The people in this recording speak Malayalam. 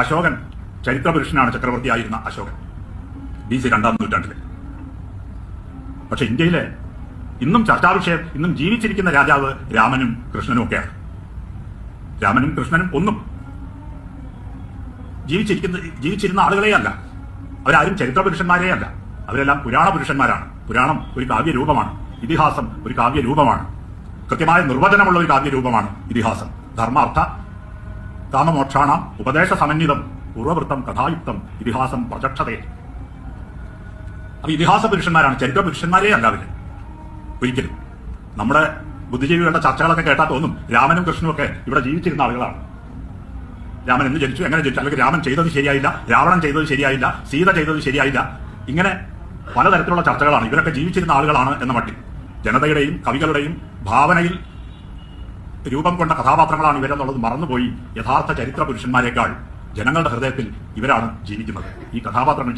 അശോകൻ ചരിത്രപുരുഷനാണ്, ചക്രവർത്തിയായിരുന്ന അശോകൻ, BC 2-ാം നൂറ്റാണ്ടില്. പക്ഷെ ഇന്ത്യയിലെ ഇന്നും ചർച്ചാവിഷയം, ഇന്നും ജീവിച്ചിരിക്കുന്ന രാജാവ് രാമനും കൃഷ്ണനും ഒക്കെയാണ്. രാമനും കൃഷ്ണനും ഒന്നും ജീവിച്ചിരുന്ന ആളുകളെ അല്ല, അവരാരും ചരിത്രപുരുഷന്മാരേ അല്ല, അവരെല്ലാം പുരാണ പുരുഷന്മാരാണ്. പുരാണം ഒരു കാവ്യരൂപമാണ്, ഇതിഹാസം ഒരു കാവ്യരൂപമാണ്, കൃത്യമായ നിർവചനമുള്ള ഒരു കാവ്യരൂപമാണ് ഇതിഹാസം. ധർമാർത്ഥ കാമമോക്ഷാണാം ഉപദേശ സമന്വിതം പൂർവവൃത്തം കഥായുക്തം ഇതിഹാസം പ്രചക്ഷതേ. അപ്പൊ ഇതിഹാസ പുരുഷന്മാരാണ്, ചരിത്ര പുരുഷന്മാരേ അല്ല അവര് ഒരിക്കലും. നമ്മുടെ ബുദ്ധിജീവികളുടെ ചർച്ചകളൊക്കെ കേട്ടാൽ തോന്നും രാമനും കൃഷ്ണനും ഒക്കെ ഇവിടെ ജീവിച്ചിരുന്ന ആളുകളാണ്. രാമൻ എന്ന് ജനിച്ചു, എങ്ങനെ ജനിച്ചു, അല്ലെങ്കിൽ രാമൻ ചെയ്തത് ശരിയായില്ല, രാവണൻ ചെയ്തത് ശരിയായില്ല, സീത ചെയ്തത് ശരിയായില്ല, ഇങ്ങനെ പലതരത്തിലുള്ള ചർച്ചകളാണ്. ഇവരൊക്കെ ജീവിച്ചിരുന്ന ആളുകളാണ് എന്ന മട്ടിൽ ജനതയുടെയും കവികളുടെയും ഭാവനയിൽ രൂപം കൊണ്ട കഥാപാത്രങ്ങളാണ് ഇവരെന്നുള്ളത് മറന്നുപോയി യഥാർത്ഥ ചരിത്ര പുരുഷന്മാരെക്കാൾ ജനങ്ങളുടെ ഹൃദയത്തിൽ ഇവരാണ് ജീവിക്കുന്നത്. ഈ കഥാപാത്രങ്ങൾ